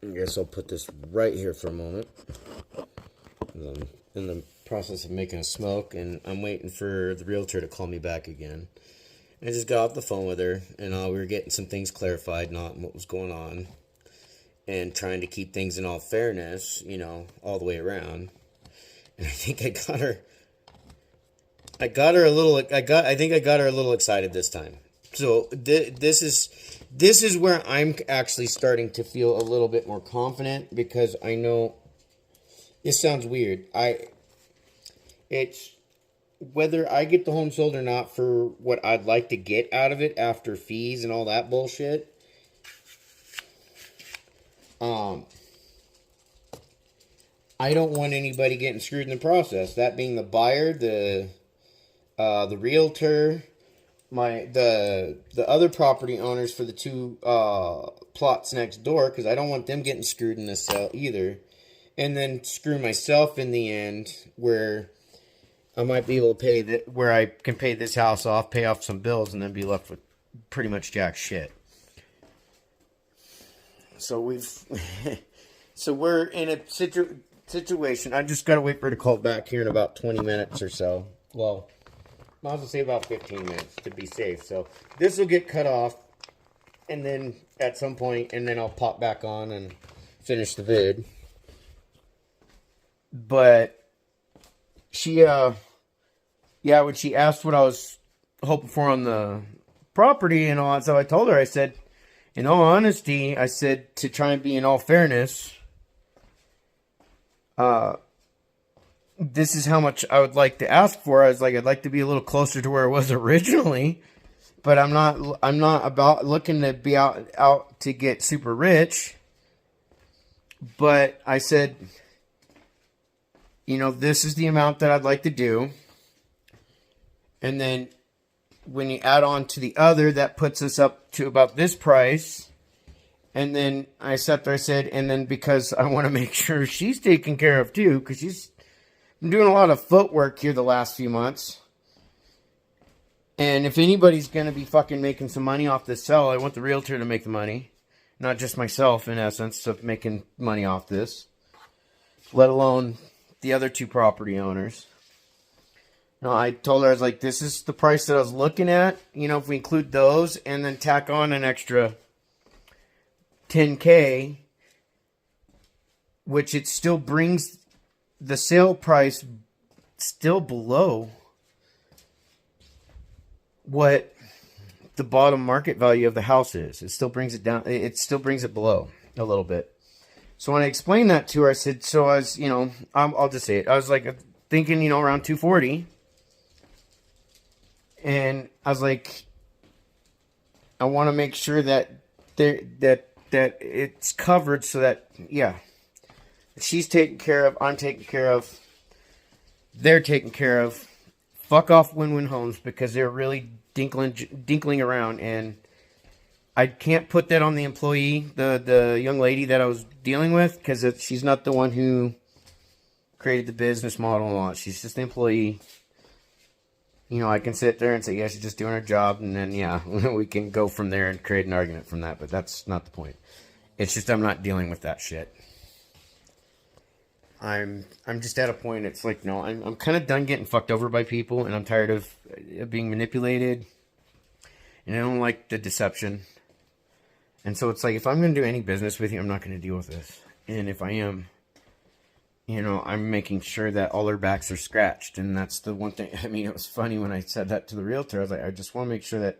I guess I'll put this right here for a moment. I'm in the process of making a smoke, and I'm waiting for the realtor to call me back again. I just got off the phone with her, and we were getting some things clarified, not what was going on, and trying to keep things in all fairness, all the way around. And I think I got her. I think I got her a little excited this time. So this is where I'm actually starting to feel a little bit more confident, because I know it sounds weird. It's whether I get the home sold or not for what I'd like to get out of it after fees and all that bullshit. I don't want anybody getting screwed in the process. That being the buyer, the realtor, the other property owners for the two plots next door, because I don't want them getting screwed in this sale either. And then screw myself in the end, where I might be able to pay where I can pay this house off, pay off some bills, and then be left with pretty much jack shit. So we're in a situation. I just gotta wait for her to call back here in about 20 minutes or so. Well, might as well say about 15 minutes to be safe. So this will get cut off, and then at some point, and then I'll pop back on and finish the vid. But she, when she asked what I was hoping for on the property and all that, so I told her, I said, in all honesty, I said, to try and be in all fairness, this is how much I would like to ask for. I was like, I'd like to be a little closer to where it was originally, but I'm not about looking to be out to get super rich. But I said, this is the amount that I'd like to do. And then when you add on to the other, that puts us up to about this price. And then I sat there, I said, and then because I want to make sure she's taken care of too, because she's been doing a lot of footwork here the last few months. And if anybody's going to be fucking making some money off this sell, I want the realtor to make the money. Not just myself, in essence, of making money off this. Let alone the other two property owners. No, I told her, I was like, this is the price that I was looking at. If we include those and then tack on an extra $10K, which it still brings the sale price still below what the bottom market value of the house is. It still brings it down. It still brings it below a little bit. So when I explained that to her, I said, so I was, I'll just say it. I was like thinking, around 240. And I was like, I want to make sure that that it's covered, so that, she's taken care of, I'm taken care of, they're taken care of. Fuck off Win-Win Homes, because they're really dinkling around, and I can't put that on the employee, the young lady that I was dealing with, because she's not the one who created the business model and all. She's just the employee. I can sit there and say, yeah, she's just doing her job, and then, we can go from there and create an argument from that, but that's not the point. It's just I'm not dealing with that shit. I'm just at a point, it's like, no, I'm kind of done getting fucked over by people, and I'm tired of being manipulated, and I don't like the deception. And so it's like, if I'm going to do any business with you, I'm not going to deal with this. And if I am, I'm making sure that all their backs are scratched. And that's the one thing. I mean, it was funny when I said that to the realtor. I was like, I just want to make sure that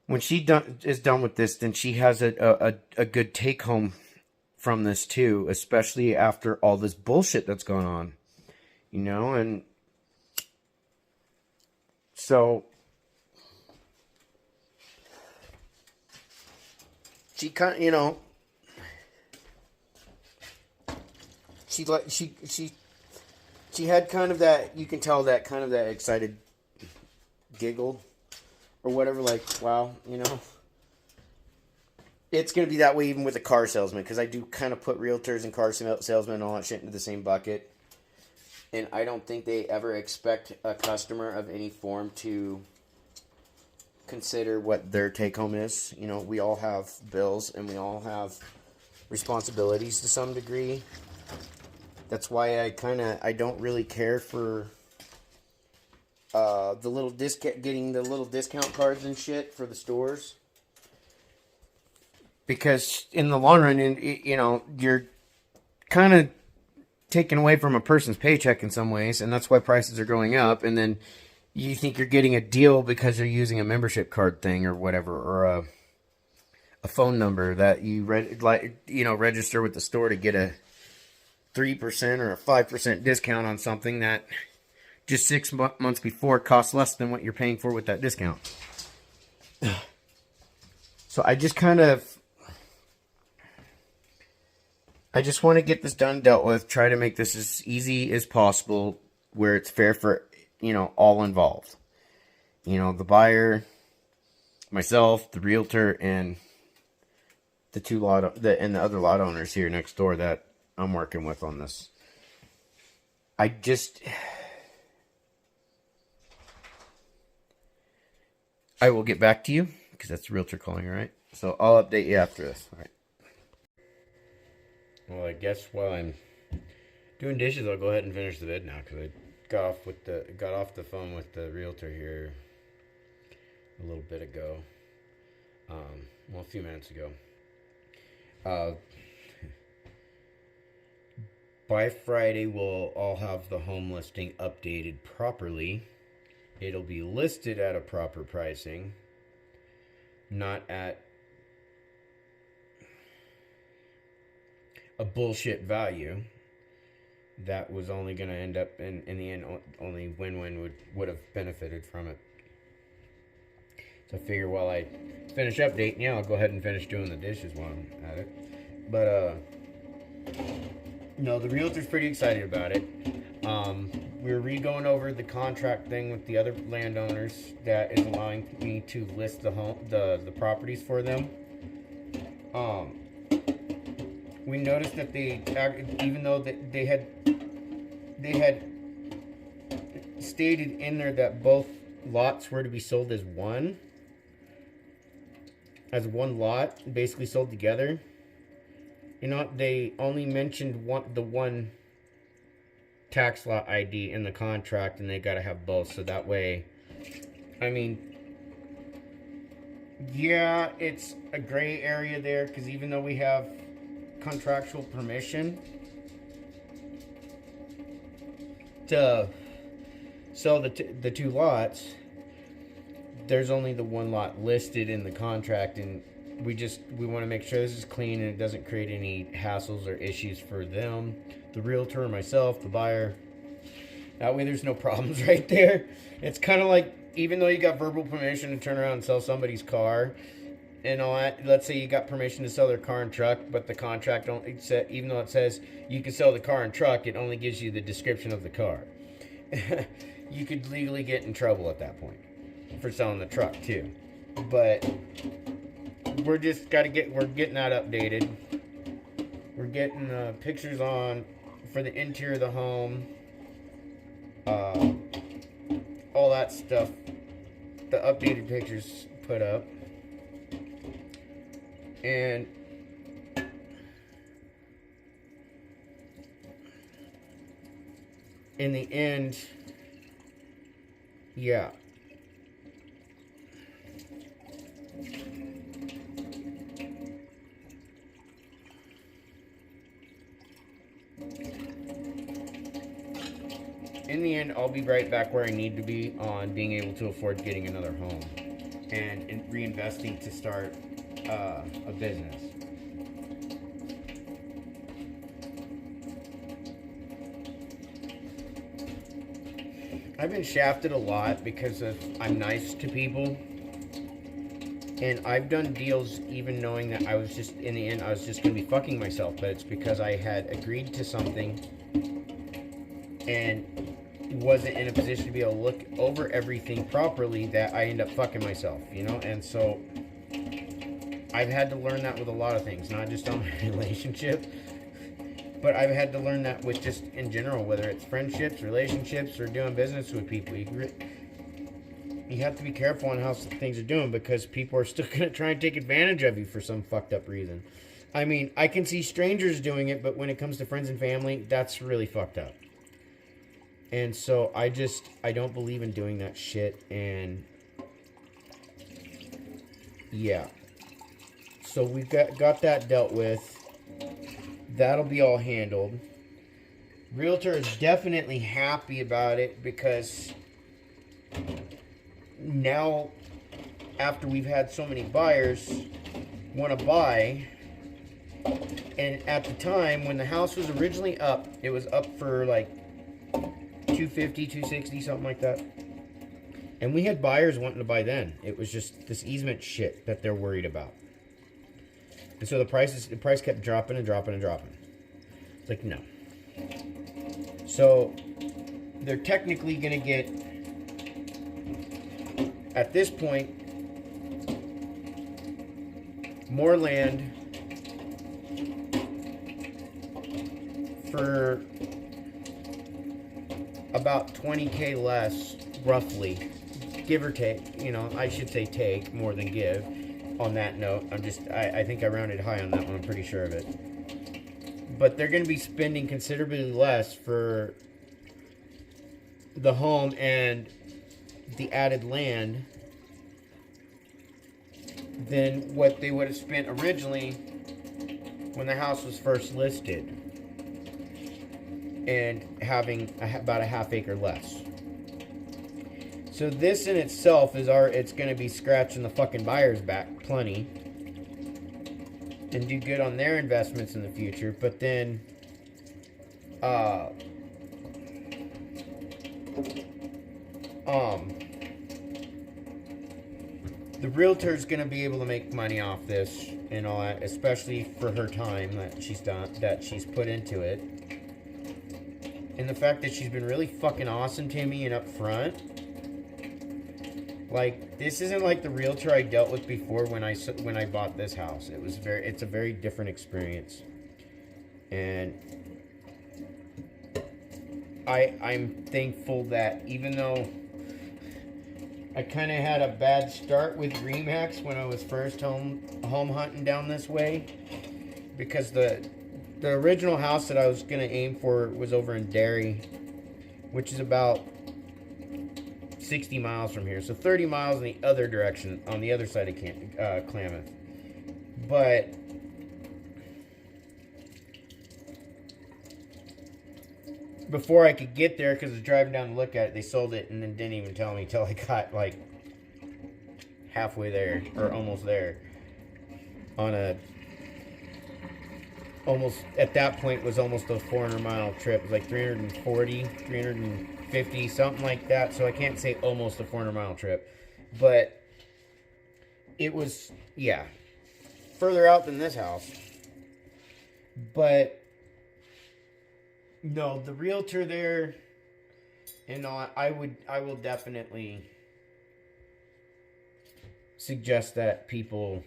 when she is done with this, then she has a good take home from this too, especially after all this bullshit that's going on, and so she kind of, she had kind of that, you can tell that kind of that excited giggle or whatever, like, wow, it's going to be that way even with a car salesman, because I do kind of put realtors and car salesmen and all that shit into the same bucket. And I don't think they ever expect a customer of any form to consider what their take home is. We all have bills, and we all have responsibilities to some degree. That's why I don't really care for the little getting the little discount cards and shit for the stores. Because in the long run, you know, you're kind of taken away from a person's paycheck in some ways, and that's why prices are going up. And then you think you're getting a deal because you're using a membership card thing or whatever, or a phone number that you register with the store to get a 3% or a 5% discount on something that just 6 months before costs less than what you're paying for with that discount. So I just want to get this done, dealt with, try to make this as easy as possible where it's fair for, you know, all involved. You know, the buyer, myself, the realtor, and the other lot owners here next door that I'm working with on this. I will get back to you, because that's the realtor calling, all right? So I'll update you after this, all right? Well, I guess while I'm doing dishes, I'll go ahead and finish the vid now, because I got off the phone with the realtor here a little bit ago. Well, a few minutes ago. By Friday, we'll all have the home listing updated properly. It'll be listed at a proper pricing, not at a bullshit value that was only going to end up in the end only win-win would have benefited from it. So I figure while I finish updating, yeah, I'll go ahead and finish doing the dishes while I'm at it. But no, the realtor's pretty excited about it. We're re-going over the contract thing with the other landowners that is allowing me to list the properties for them. We noticed that even though they had stated in there that both lots were to be sold as one lot, basically sold together. You know, they only mentioned the one tax lot ID in the contract, and they got to have both, so that way, I mean, yeah, it's a gray area there, because even though we have contractual permission to sell the two lots, there's only the one lot listed in the contract, and we want to make sure this is clean and it doesn't create any hassles or issues for them, the realtor, myself, the buyer. That way there's no problems right there. It's kind of like, even though you got verbal permission to turn around and sell somebody's car and all that, let's say you got permission to sell their car and truck, but the contract even though it says you can sell the car and truck, it only gives you the description of the car. You could legally get in trouble at that point for selling the truck too. But we're getting that updated. We're getting pictures on for the interior of the home, all that stuff, the updated pictures put up, and in the end, yeah. In the end, I'll be right back where I need to be on being able to afford getting another home and reinvesting to start a business. I've been shafted a lot because I'm nice to people, and I've done deals even knowing that I was just, in the end, I was just going to be fucking myself, but it's because I had agreed to something and wasn't in a position to be able to look over everything properly that I end up fucking myself, you know? And so I've had to learn that with a lot of things, not just on my relationship, but I've had to learn that with just in general, whether it's friendships, relationships, or doing business with people. You have to be careful on how things are doing, because people are still going to try and take advantage of you for some fucked up reason. I mean, I can see strangers doing it, but when it comes to friends and family, that's really fucked up. And so I don't believe in doing that shit. And yeah. So we've got that dealt with. That'll be all handled. Realtor is definitely happy about it because now, after we've had so many buyers want to buy, and at the time when the house was originally up, it was up for like 250, 260, something like that. And we had buyers wanting to buy then. It was just this easement shit that they're worried about. And so the price kept dropping and dropping and dropping. It's like, no. So they're technically going to get, at this point, more land for about $20K less, roughly, give or take. You know, I should say take more than give. On that note, I think I rounded high on that one. I'm pretty sure of it. But they're going to be spending considerably less for the home and the added land than what they would have spent originally when the house was first listed, and having about a half acre less. So this in itself is it's going to be scratching the fucking buyer's back plenty and do good on their investments in the future. But then the realtor's going to be able to make money off this and all that, especially for her time that she's put into it. And the fact that she's been really fucking awesome to me and upfront. Like, this isn't like the realtor I dealt with before when I bought this house. It's a very different experience. And I'm thankful that even though I kind of had a bad start with Remax when I was first home hunting down this way, because the original house that I was going to aim for was over in Derry, which is about 60 miles from here, so 30 miles in the other direction, on the other side of Klamath. But before I could get there, because I was driving down to look at it, they sold it and then didn't even tell me till I got like halfway there, or almost there, on a almost, at that point, was almost a 400-mile trip. It was like 340, 350, something like that. So I can't say almost a 400-mile trip. But it was, yeah, further out than this house. But no, the realtor there, and I will definitely suggest that people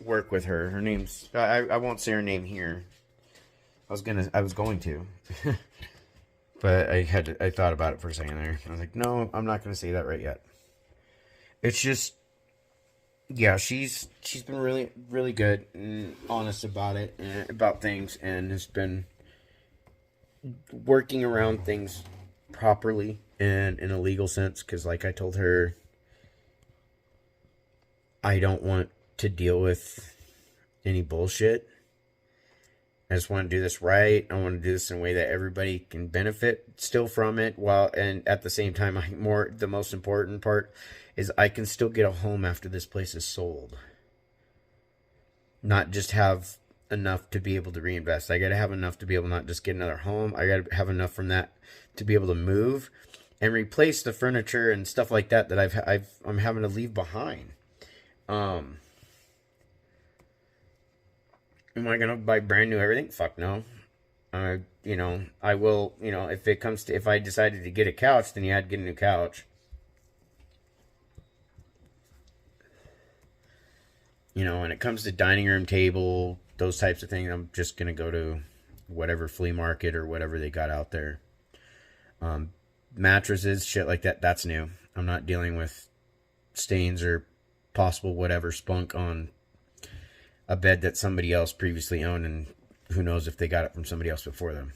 work with her. Her name's, I won't say her name here. I was going to. But I thought about it for a second there. I was like, no, I'm not going to say that right yet. It's just, yeah, she's been really, really good and honest about it, and about things, and has been working around things properly and in a legal sense, because like I told her, I don't want to deal with any bullshit. I just want to do this right. I want to do this in a way that everybody can benefit still from it, and at the same time, the most important part is I can still get a home after this place is sold. Not just have enough to be able to reinvest. I got to have enough to be able to not just get another home. I got to have enough from that to be able to move and replace the furniture and stuff like that I'm having to leave behind. Am I gonna buy brand new everything? Fuck no. I will. If I decided to get a couch, then I'd get a new couch. When it comes to dining room table, those types of things, I'm just gonna go to whatever flea market or whatever they got out there. Mattresses, shit like that, that's new. I'm not dealing with stains or possible whatever spunk on a bed that somebody else previously owned, and who knows if they got it from somebody else before them.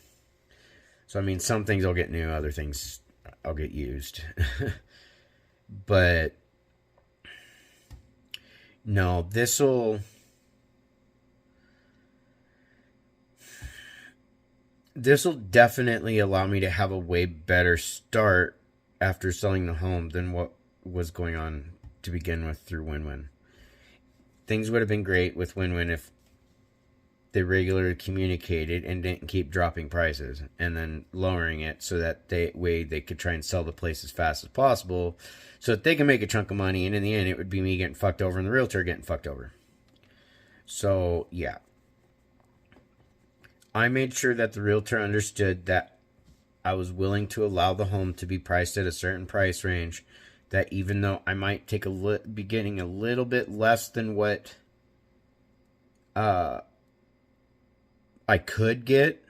So, I mean, some things I'll get new, other things I'll get used. But, no, this'll definitely allow me to have a way better start after selling the home than what was going on to begin with through Win-Win. Things would have been great with Win-Win if they regularly communicated and didn't keep dropping prices and then lowering it so that they could try and sell the place as fast as possible so that they can make a chunk of money, and in the end it would be me getting fucked over and the realtor getting fucked over. So yeah, I made sure that the realtor understood that I was willing to allow the home to be priced at a certain price range, that even though I might be getting a little bit less than what I could get,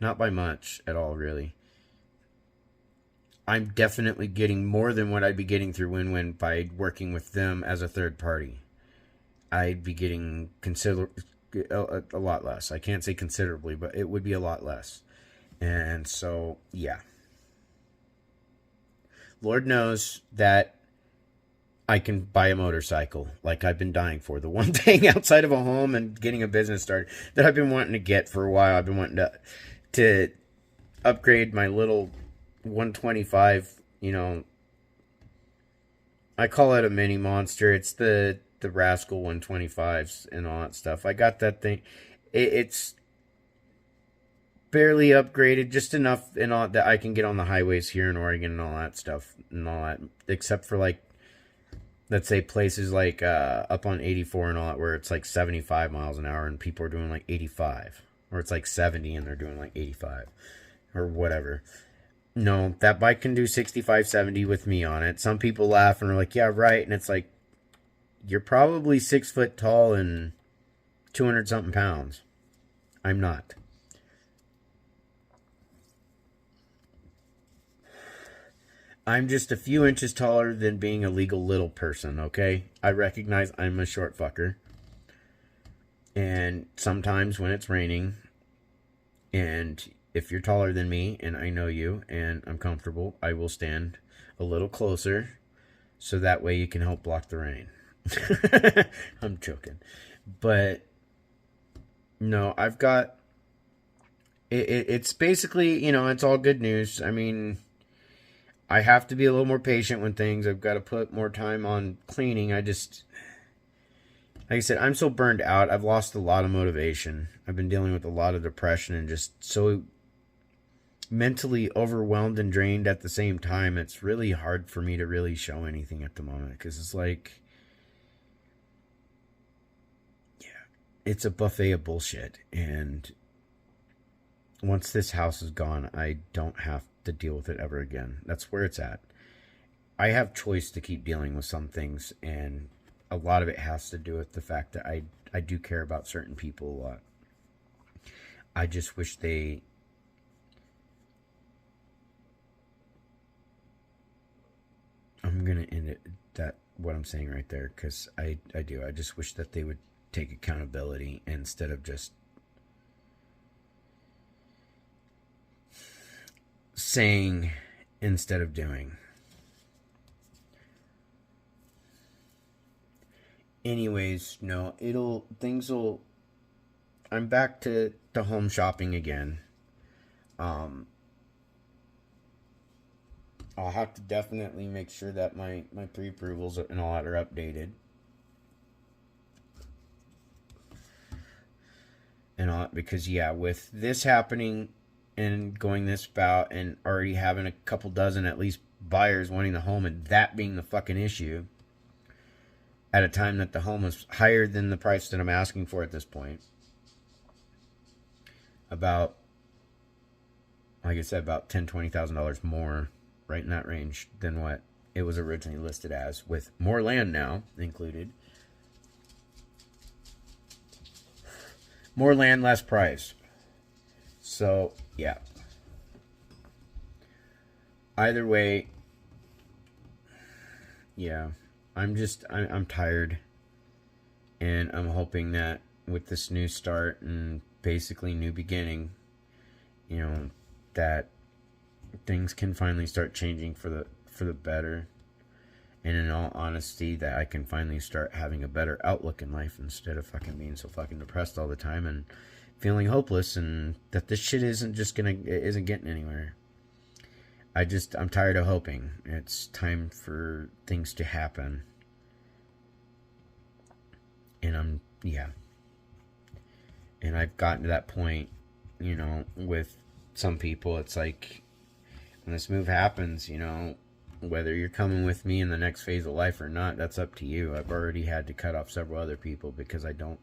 not by much at all, really. I'm definitely getting more than what I'd be getting through Win-Win by working with them as a third party. I'd be getting a lot less. I can't say considerably, but it would be a lot less. And so, yeah. Lord knows that I can buy a motorcycle like I've been dying for. The one thing outside of a home and getting a business started that I've been wanting to get for a while. I've been wanting to upgrade my little 125, I call it a mini monster. It's the Rascal 125s and all that stuff. I got that thing. It's barely upgraded, just enough and all that I can get on the highways here in Oregon and all that stuff and all that, except for like, let's say places like up on 84 and all that, where it's like 75 miles an hour and people are doing like 85, or it's like 70 and they're doing like 85 or whatever. No, that bike can do 65, 70 with me on it. Some people laugh and are like, yeah, right. And it's like, you're probably 6 foot tall and 200 something pounds. I'm not. I'm just a few inches taller than being a legal little person, okay? I recognize I'm a short fucker. And sometimes when it's raining, and if you're taller than me, and I know you, and I'm comfortable, I will stand a little closer, so that way you can help block the rain. I'm joking. But, no, I've got... It's basically, it's all good news. I mean... I have to be a little more patient when I've got to put more time on cleaning. Like I said, I'm so burned out. I've lost a lot of motivation. I've been dealing with a lot of depression and just so mentally overwhelmed and drained at the same time. It's really hard for me to really show anything at the moment because it's like, yeah, it's a buffet of bullshit. And once this house is gone, I don't have to deal with it ever again. That's where it's at. I have choice to keep dealing with some things, and a lot of it has to do with the fact that I do care about certain people a lot. I just wish I'm gonna end it what I'm saying right there, because I do. I just wish that they would take accountability instead of just saying instead of doing. Anyways, no, I'm back to home shopping again. I'll have to definitely make sure that my pre-approvals and all that are updated. And all that, because yeah, with this happening and going this bout and already having a couple dozen at least buyers wanting the home, and that being the fucking issue at a time that the home is higher than the price that I'm asking for at this point, about, like I said, about $10,000-$20,000 more, right in that range, than what it was originally listed as, with more land now included. More land, less price. So, yeah. Either way, yeah, I'm tired. And I'm hoping that with this new start and basically new beginning, you know, that things can finally start changing for the better. And in all honesty, that I can finally start having a better outlook in life instead of fucking being so fucking depressed all the time and feeling hopeless, and that this shit isn't getting anywhere. I'm tired of hoping. It's time for things to happen. And and I've gotten to that point, you know, with some people. It's like, when this move happens, you know, whether you're coming with me in the next phase of life or not, that's up to you. I've already had to cut off several other people because I'm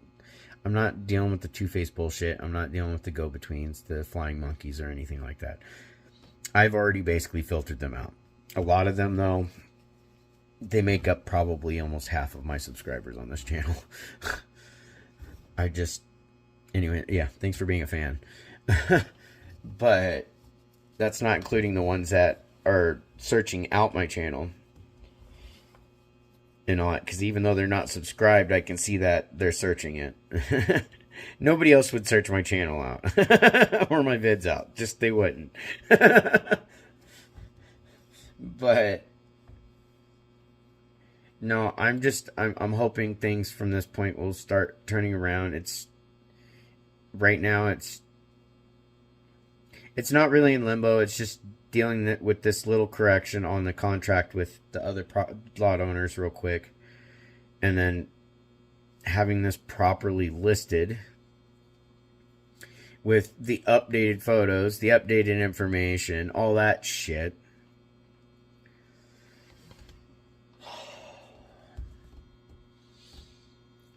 not dealing with the two-faced bullshit. I'm not dealing with the go-betweens, the flying monkeys, or anything like that. I've already basically filtered them out. A lot of them, though, they make up probably almost half of my subscribers on this channel. Anyway, yeah, thanks for being a fan. But that's not including the ones that are searching out my channel and all that, because even though they're not subscribed, I can see that they're searching it. Nobody else would search my channel out or my vids out. Just they wouldn't. But no, I'm hoping things from this point will start turning around. Right now it's not really in limbo. It's just dealing with this little correction on the contract with the other lot owners real quick, and then having this properly listed with the updated photos, the updated information, all that shit.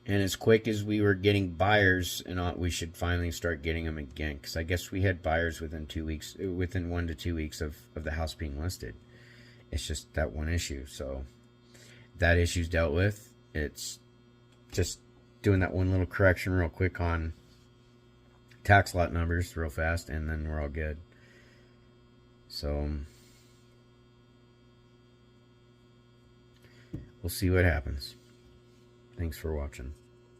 And as quick as we were getting buyers, we should finally start getting them again. Because I guess we had buyers within 1 to 2 weeks of the house being listed. It's just that one issue. So that issue's dealt with. It's just doing that one little correction real quick on tax lot numbers real fast, and then we're all good. So we'll see what happens. Thanks for watching.